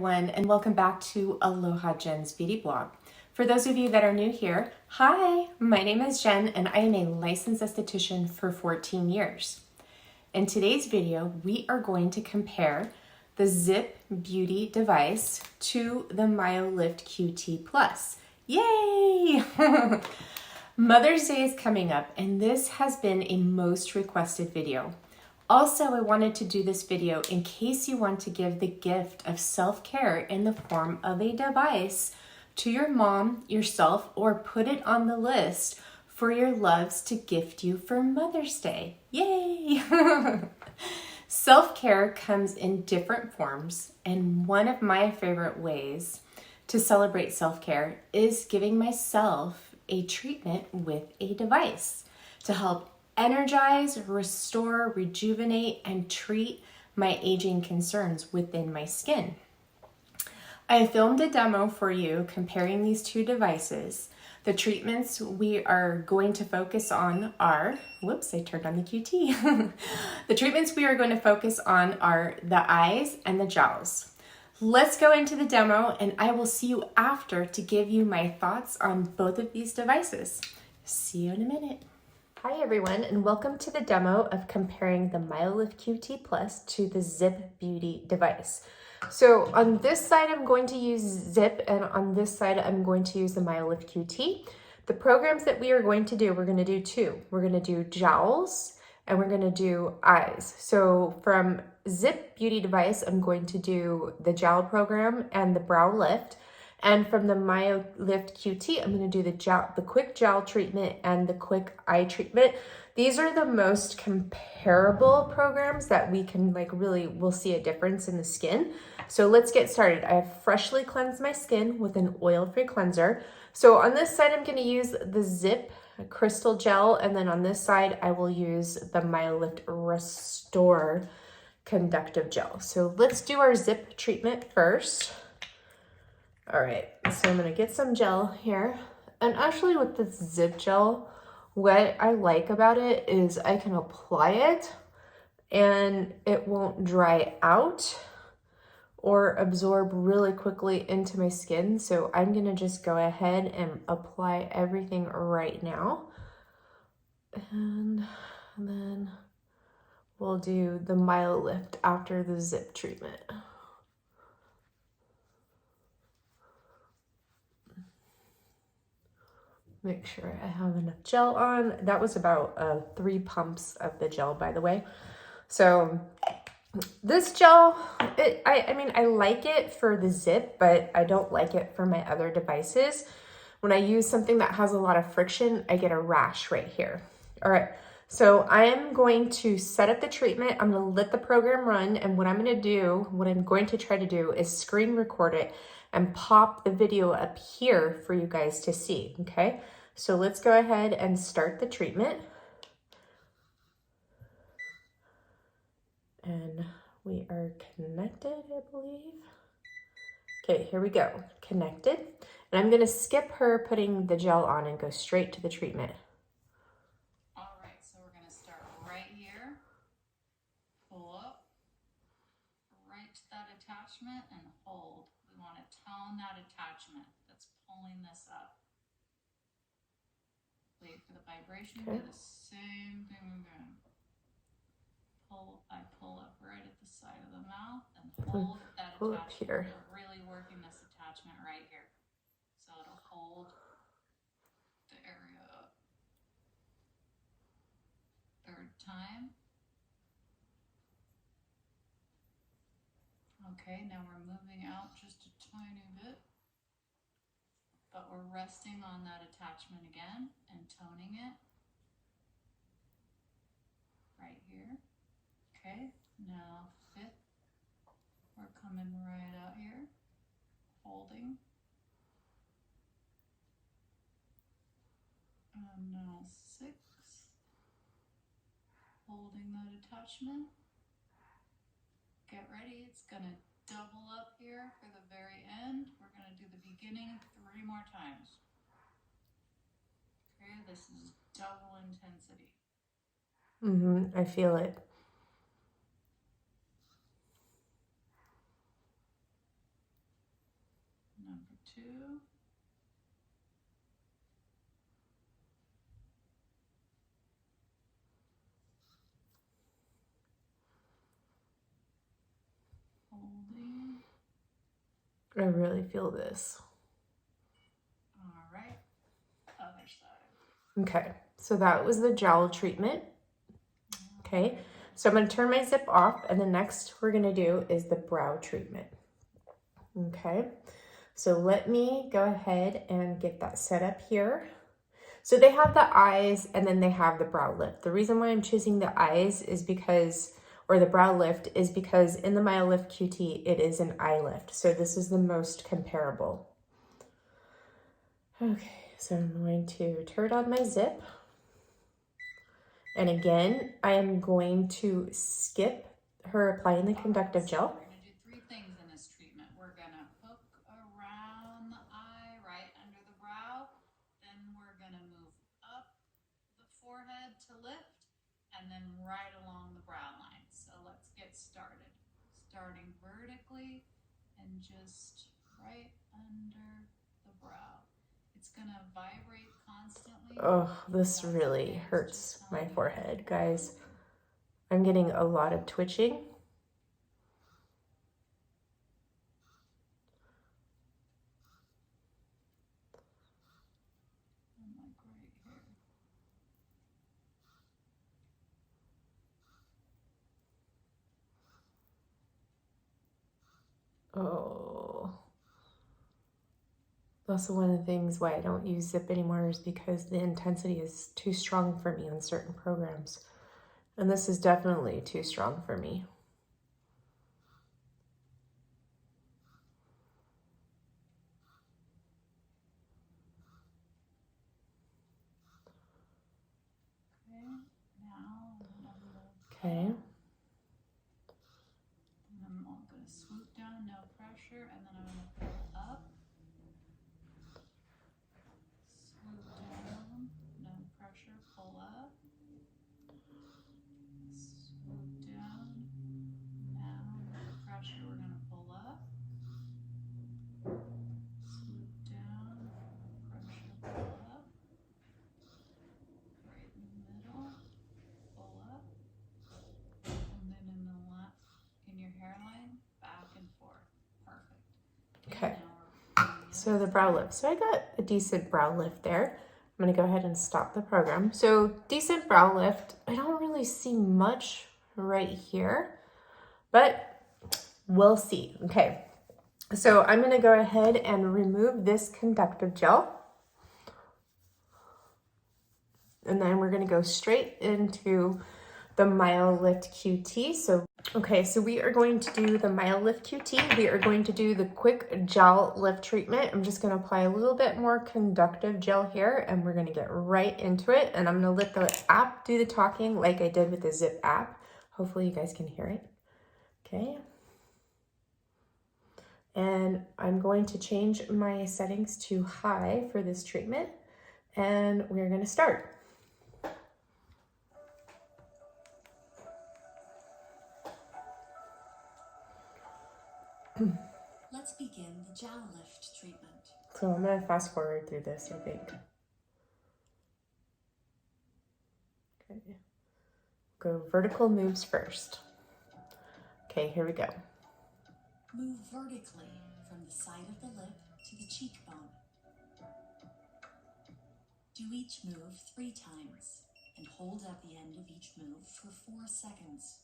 everyone, and welcome back to Aloha Jen's Beauty Blog. For those of you that are new here, hi, my name is Jen and I am a licensed esthetician for 14 years. In today's video, we are going to compare the ZIIP Beauty Device to the Myolift QT Plus. Yay! Mother's Day is coming up and this has been a most requested video. Also, I wanted to do this video in case you want to give the gift of self-care in the form of a device to your mom, yourself, or put it on the list for your loves to gift you for Mother's Day. Yay! Self-care comes in different forms, and one of my favorite ways to celebrate self-care is giving myself a treatment with a device to help energize, restore, rejuvenate, and treat my aging concerns within my skin. I filmed a demo for you comparing these two devices. The treatments we are going to focus on are, whoops, I turned on the QT. The treatments we are going to focus on are the eyes and the jowls. Let's go into the demo and I will see you after to give you my thoughts on both of these devices. See you in a minute. Hi everyone, and welcome to the demo of comparing the Myolift QT Plus to the ZIIP Beauty Device. So on this side, I'm going to use ZIIP, and on this side, I'm going to use the Myolift QT. The programs that we are going to do, we're going to do two. We're going to do jowls and we're going to do eyes. So from ZIIP Beauty Device, I'm going to do the jowl program and the brow lift. And from the Myolift QT, I'm going to do the quick jowl treatment and the quick eye treatment. These are the most comparable programs that we can we'll see a difference in the skin. So let's get started. I have freshly cleansed my skin with an oil-free cleanser. So on this side, I'm going to use the ZIIP Crystal Gel. And then on this side, I will use the Myolift Restore Conductive Gel. So let's do our ZIIP treatment first. All right, so I'm gonna get some gel here. And actually with the ZIIP gel, what I like about it is I can apply it and it won't dry out or absorb really quickly into my skin. So I'm gonna just go ahead and apply everything right now. And then we'll do the Myolift after the ZIIP treatment. Make sure I have enough gel on. That was about 3 pumps of the gel, by the way. So this gel, I like it for the ZIIP, but I don't like it for my other devices. When I use something that has a lot of friction, I get a rash right here. All right, so I am going to set up the treatment. I'm gonna let the program run, and what I'm going to try to do is screen record it and pop the video up here for you guys to see, okay? So let's go ahead and start the treatment. And we are connected, I believe. Okay, here we go, connected. And I'm gonna skip her putting the gel on and go straight to the treatment. All right, so we're gonna start right here. Pull up, right to that attachment and hold. We wanna tone that attachment that's pulling this up. Wait for the vibration, okay. Do the same thing again. I pull up right at the side of the mouth and hold that attachment. Here. We're really working this attachment right here. So it'll hold the area up. Third time. Okay, now we're moving out just a tiny bit. But we're resting on that attachment again and toning it right here. Okay, now fifth, we're coming right out here, holding. And now sixth, holding that attachment. Get ready, it's gonna double up here for the very end. We're going to do the beginning 3 more times. Okay, this is double intensity. I feel it. I really feel this. All right, other side. Okay, so that was the jowl treatment. Okay, so I'm going to turn my zip off, and the next we're going to do is the brow treatment. Okay, so let me go ahead and get that set up here. So they have the eyes and then they have the brow lift. The reason why I'm choosing the eyes is because, or the brow lift, is because in the Myolift QT, it is an eye lift. So this is the most comparable. Okay, so I'm going to turn on my zip. And again, I am going to skip her applying the conductive gel. We're going to do three things in this treatment. We're going to hook around the eye, right under the brow. Then we're going to move up the forehead to lift, and then right along the brow line. So let's get started. Starting vertically and just right under the brow. It's going to vibrate constantly. Oh, this really hurts my forehead, guys. I'm getting a lot of twitching. Oh, that's one of the things why I don't use ZIIP anymore, is because the intensity is too strong for me on certain programs. And this is definitely too strong for me. Okay. I'm going to swoop down, no pressure, and then I'm going to pull up. Swoop down, no pressure, pull up. Swoop down, now no pressure, we're going to pull up. Swoop down, pressure, pull up. Right in the middle, pull up. And then in your hairline, back and forth. Perfect. Okay. So the brow lift. So I got a decent brow lift there. I'm going to go ahead and stop the program. So decent brow lift. I don't really see much right here, but we'll see. Okay. So I'm going to go ahead and remove this conductive gel. And then we're going to go straight into the Myolift QT. So we are going to do the Myolift QT. We are going to do the quick jowl lift treatment. I'm just going to apply a little bit more conductive gel here, and we're going to get right into it. And I'm going to let the app do the talking like I did with the ZIIP app. Hopefully you guys can hear it. Okay. And I'm going to change my settings to high for this treatment, and we're going to start. Let's begin the jowl lift treatment. So I'm going to fast forward through this, I think. Okay. Go vertical moves first. Okay, here we go. Move vertically from the side of the lip to the cheekbone. Do each move 3 times and hold at the end of each move for 4 seconds.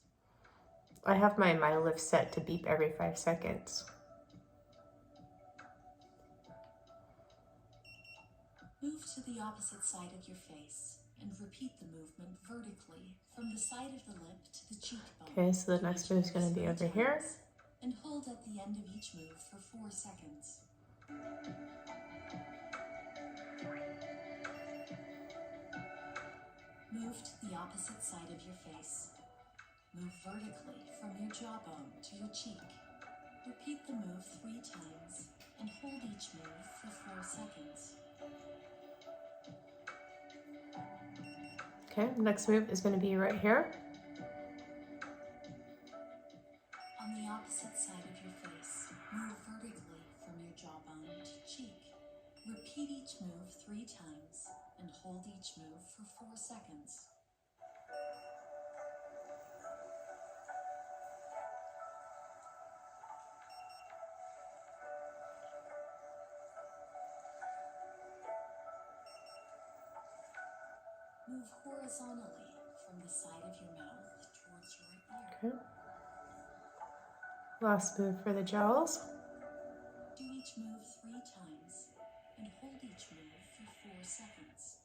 I have my Myolift set to beep every 5 seconds. Move to the opposite side of your face and repeat the movement vertically from the side of the lip to the cheekbone. Okay, so the next move is going to be over here. And hold at the end of each move for 4 seconds. Move to the opposite side of your face. Move vertically from your jawbone to your cheek. Repeat the move 3 times and hold each move for 4 seconds. Okay, next move is going to be right here. On the opposite side of your face, move vertically from your jawbone to cheek. Repeat each move 3 times and hold each move for 4 seconds. Move horizontally from the side of your mouth towards your ear. Okay. Last move for the jowls. Do each move 3 times and hold each move for 4 seconds.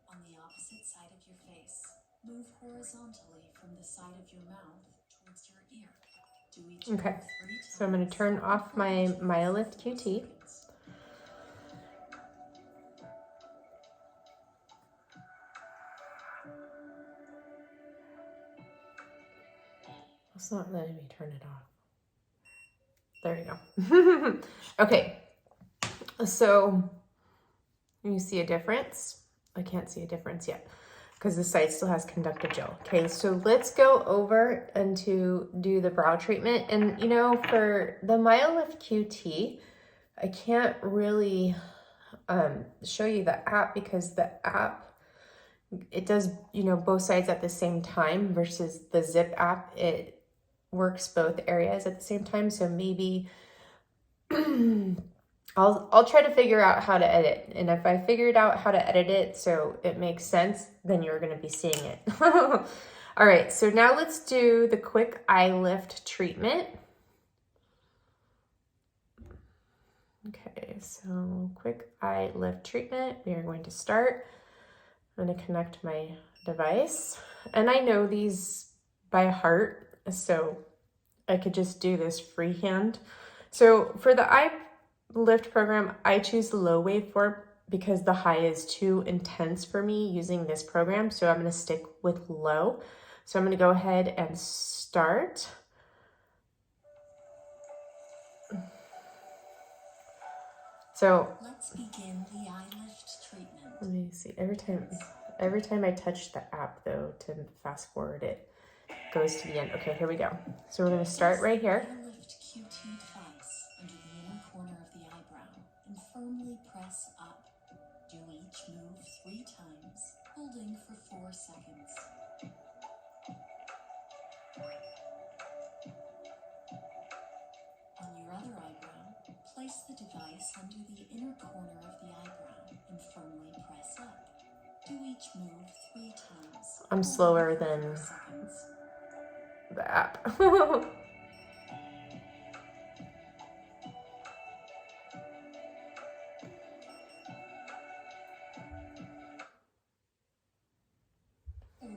On the opposite side of your face, move horizontally from the side of your mouth towards your ear. Do each move 3 times. So I'm going to turn off my Myolift QT. It's not letting me turn it off. There you go. Okay, so you see a difference? I can't see a difference yet because the side still has conductive gel. Okay, so let's go over and to do the brow treatment. And you know, for the Myolift QT, I can't really show you the app because the app, it does, you know, both sides at the same time versus the ZIIP app. It works both areas at the same time. So maybe I'll try to figure out how to edit. And if I figured out how to edit it so it makes sense, then you're going to be seeing it. All right, so now let's do the quick eye lift treatment. Okay, so quick eye lift treatment. We are going to start. I'm going to connect my device. And I know these by heart, so I could just do this freehand. So for the eye lift program, I choose the low waveform because the high is too intense for me using this program. So I'm going to stick with low. So I'm going to go ahead and start. So let's begin the eye lift treatment. Let me see. Every time I touch the app though, to fast forward it goes to the end. Okay, here we go. So we're going to start right here. Myolift QT device under the inner corner of the eyebrow and firmly press up. Do each move 3 times, holding for 4 seconds. On your other eyebrow, place the device under the inner corner of the eyebrow and firmly press up. Do each move 3 times. I'm slower than the app. Hold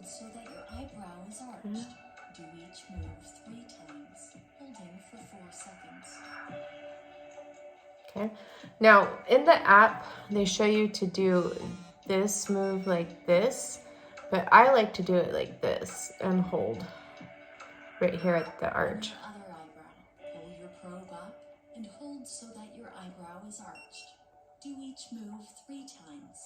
so that your eyebrow is arched. Do each move 3 times, holding for 4 seconds. Okay. Now in the app, they show you to do this move like this, but I like to do it like this and hold right here at the arch. On your other eyebrow, pull your probe up and hold so that your eyebrow is arched. Do each move 3 times.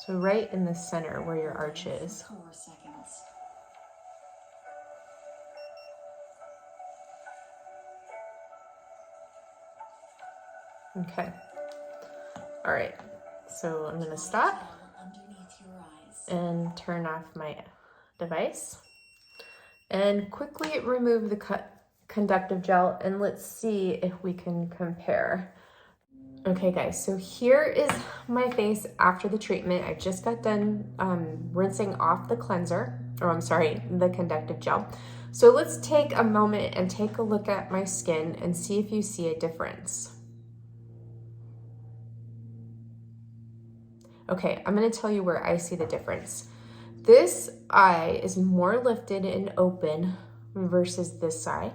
So right in the center where your arch is. 4 seconds. Okay. All right. So I'm going to stop Underneath your eyes. and turn off my device and quickly remove the conductive gel, and let's see if we can compare. Okay guys, so here is my face after the treatment. I just got done rinsing off the cleanser, or I'm sorry, the conductive gel. So let's take a moment and take a look at my skin and see if you see a difference. Okay, I'm gonna tell you where I see the difference. This eye is more lifted and open versus this eye.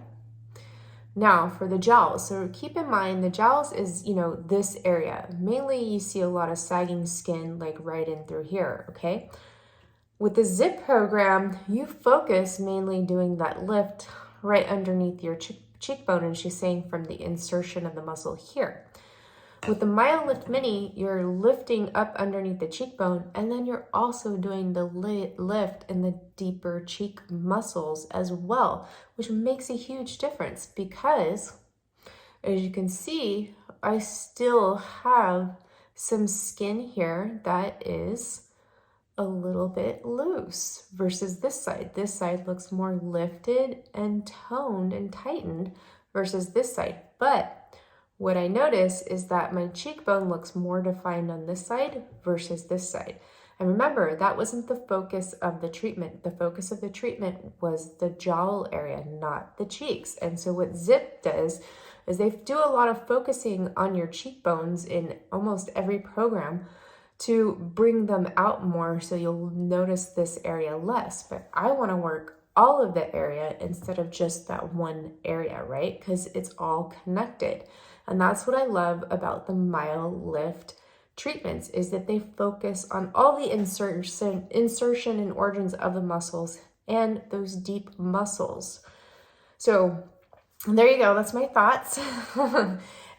Now for the jowls, so keep in mind the jowls is, you know, this area. Mainly you see a lot of sagging skin like right in through here, okay? With the ZIIP program, you focus mainly doing that lift right underneath your cheekbone, and she's saying from the insertion of the muscle here. With the Myolift Mini, you're lifting up underneath the cheekbone, and then you're also doing the lift in the deeper cheek muscles as well, which makes a huge difference because, as you can see, I still have some skin here that is a little bit loose versus this side. This side looks more lifted and toned and tightened versus this side. But what I notice is that my cheekbone looks more defined on this side versus this side. And remember, that wasn't the focus of the treatment. The focus of the treatment was the jowl area, not the cheeks. And so what ZIIP does is they do a lot of focusing on your cheekbones in almost every program to bring them out more, so you'll notice this area less. But I want to work all of the area instead of just that one area, right? Because it's all connected. And that's what I love about the Myolift treatments, is that they focus on all the insertion and origins of the muscles and those deep muscles. So there you go, that's my thoughts.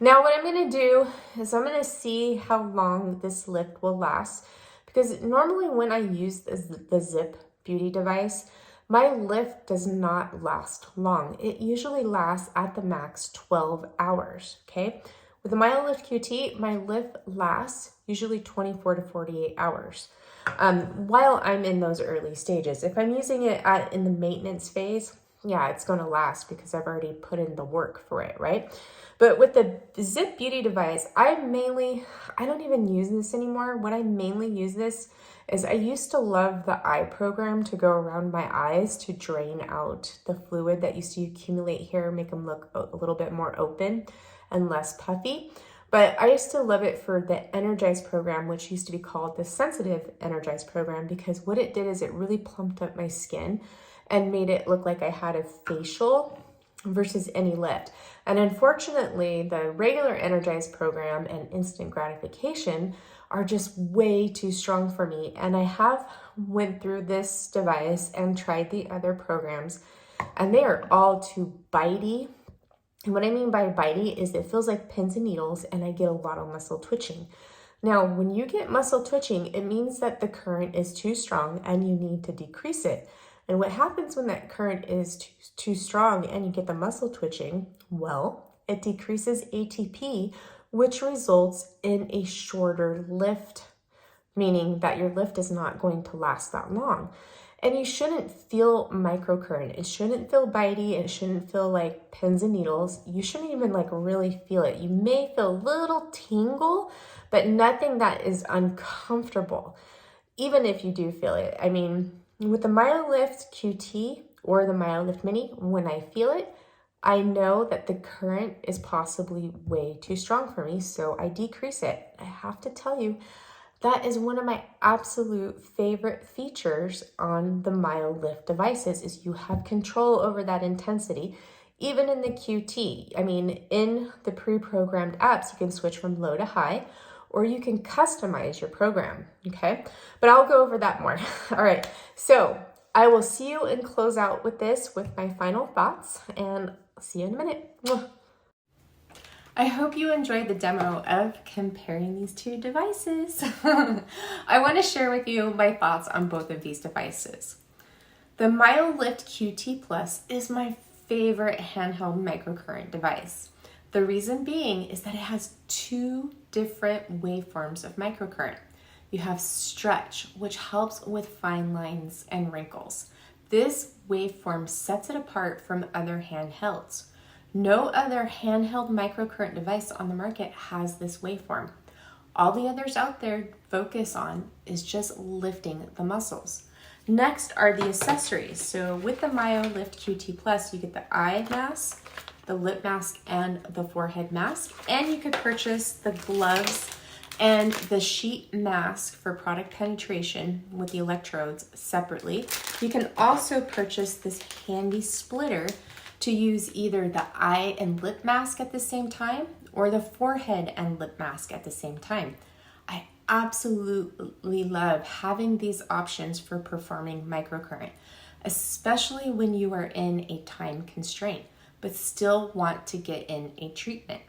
Now what I'm gonna do is I'm gonna see how long this lift will last, because normally when I use the ZIIP Beauty Device, my lift does not last long. It usually lasts at the max 12 hours, okay? With the Myolift QT, my lift lasts usually 24 to 48 hours while I'm in those early stages. If I'm using it in the maintenance phase, yeah, it's gonna last because I've already put in the work for it, right? But with the ZIIP Beauty Device, I don't even use this anymore. When I mainly use this is I used to love the eye program to go around my eyes to drain out the fluid that used to accumulate here, make them look a little bit more open and less puffy. But I used to love it for the Energize program, which used to be called the Sensitive Energize program, because what it did is it really plumped up my skin and made it look like I had a facial versus any lift. And unfortunately, the regular Energize program and instant gratification are just way too strong for me. And I have went through this device and tried the other programs, and they are all too bitey. And what I mean by bitey is it feels like pins and needles, and I get a lot of muscle twitching. Now, when you get muscle twitching, it means that the current is too strong and you need to decrease it. And what happens when that current is too strong and you get the muscle twitching? Well, it decreases ATP, which results in a shorter lift, meaning that your lift is not going to last that long. And you shouldn't feel microcurrent. It shouldn't feel bitey. It shouldn't feel like pins and needles. You shouldn't even really feel it. You may feel a little tingle, but nothing that is uncomfortable, even if you do feel it. I mean, with the Myolift QT or the Myolift Mini, when I feel it, I know that the current is possibly way too strong for me, so I decrease it. I have to tell you, that is one of my absolute favorite features on the Myolift devices, is you have control over that intensity, even in the QT. I mean, in the pre-programmed apps, you can switch from low to high, or you can customize your program, okay? But I'll go over that more. All right, so I will see you and close out with this with my final thoughts, and I'll see you in a minute. I hope you enjoyed the demo of comparing these two devices. I want to share with you my thoughts on both of these devices. The Myolift QT Plus is my favorite handheld microcurrent device. The reason being is that it has two different waveforms of microcurrent. You have stretch, which helps with fine lines and wrinkles. This waveform sets it apart from other handhelds. No other handheld microcurrent device on the market has this waveform. All the others out there focus on is just lifting the muscles. Next are the accessories. So with the Myolift QT Plus, you get the eye mask, the lip mask, and the forehead mask. And you could purchase the gloves and the sheet mask for product penetration with the electrodes separately. You can also purchase this handy splitter to use either the eye and lip mask at the same time or the forehead and lip mask at the same time. I absolutely love having these options for performing microcurrent, especially when you are in a time constraint but still want to get in a treatment.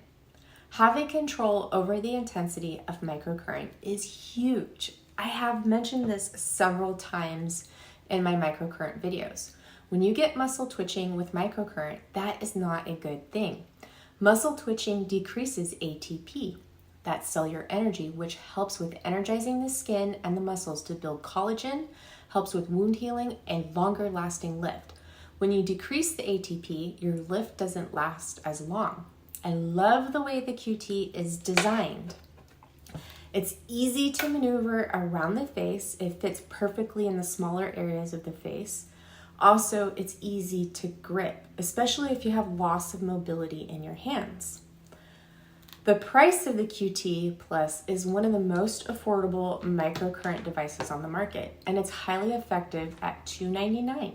Having control over the intensity of microcurrent is huge. I have mentioned this several times in my microcurrent videos. When you get muscle twitching with microcurrent, that is not a good thing. Muscle twitching decreases ATP. that cellular energy, which helps with energizing the skin and the muscles to build collagen, helps with wound healing and longer lasting lift. When you decrease the ATP, your lift doesn't last as long. I love the way the QT is designed. It's easy to maneuver around the face. It fits perfectly in the smaller areas of the face. Also, it's easy to grip, especially if you have loss of mobility in your hands. The price of the QT Plus is one of the most affordable microcurrent devices on the market, and it's highly effective at $2.99.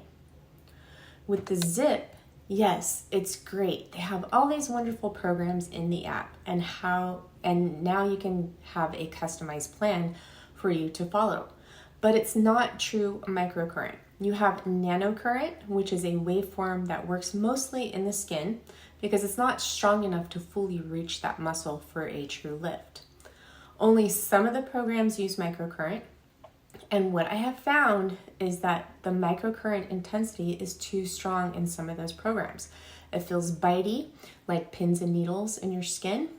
With the ZIIP, yes, it's great. They have all these wonderful programs in the app, and now you can have a customized plan for you to follow. But it's not true microcurrent. You have nanocurrent, which is a waveform that works mostly in the skin because it's not strong enough to fully reach that muscle for a true lift. Only some of the programs use microcurrent, and what I have found is that the microcurrent intensity is too strong in some of those programs. It feels bitey, like pins and needles in your skin,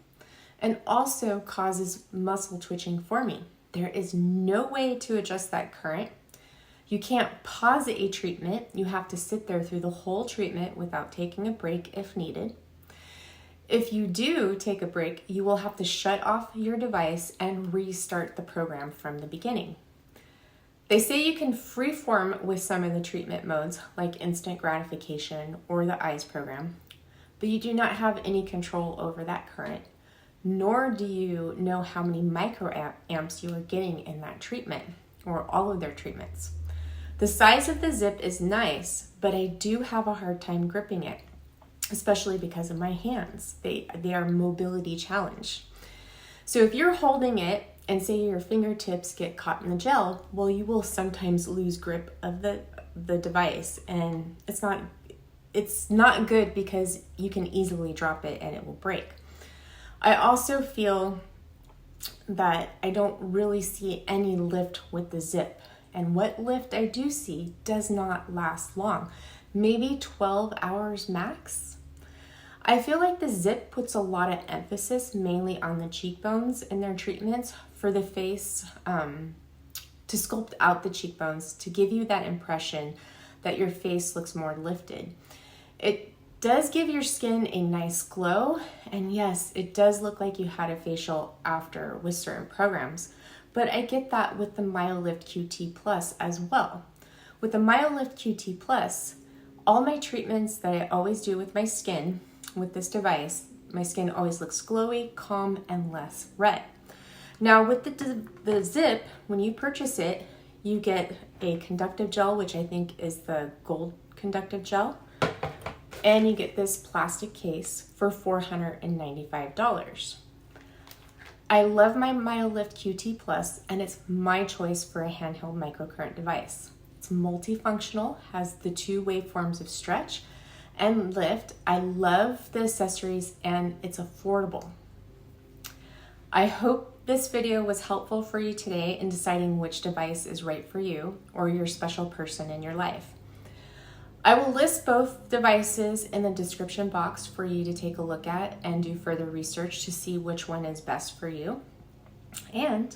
and also causes muscle twitching for me. There is no way to adjust that current. You can't pause a treatment. You have to sit there through the whole treatment without taking a break if needed. If you do take a break, you will have to shut off your device and restart the program from the beginning. They say you can freeform with some of the treatment modes, like instant gratification or the eyes program, but you do not have any control over that current, nor do you know how many microamps you are getting in that treatment or all of their treatments. The size of the ZIIP is nice, but I do have a hard time gripping it, especially because of my hands. They are mobility challenged. So if you're holding it and say your fingertips get caught in the gel, well, you will sometimes lose grip of the device, and it's not good because you can easily drop it and it will break. I also feel that I don't really see any lift with the ZIIP. And what lift I do see does not last long, maybe 12 hours max. I feel like the ZIIP puts a lot of emphasis mainly on the cheekbones in their treatments for the face, to sculpt out the cheekbones, to give you that impression that your face looks more lifted. It does give your skin a nice glow, and yes, it does look like you had a facial after with certain programs. But I get that with the Myolift QT Plus as well. With the Myolift QT Plus, all my treatments that I always do with my skin, with this device, my skin always looks glowy, calm, and less red. Now with the ZIIP, when you purchase it, you get a conductive gel, which I think is the gold conductive gel, and you get this plastic case for $495. I love my Myolift QT Plus, and it's my choice for a handheld microcurrent device. It's multifunctional, has the two waveforms of stretch and lift. I love the accessories, and it's affordable. I hope this video was helpful for you today in deciding which device is right for you or your special person in your life. I will list both devices in the description box for you to take a look at and do further research to see which one is best for you. And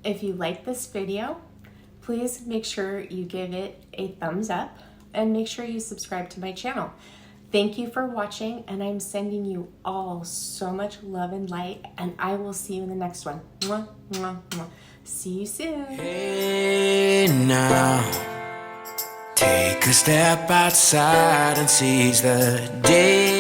if you like this video, please make sure you give it a thumbs up and make sure you subscribe to my channel. Thank you for watching, and I'm sending you all so much love and light, and I will see you in the next one. Mwah, mwah, mwah. See you soon. Hey now, take a step outside and seize the day.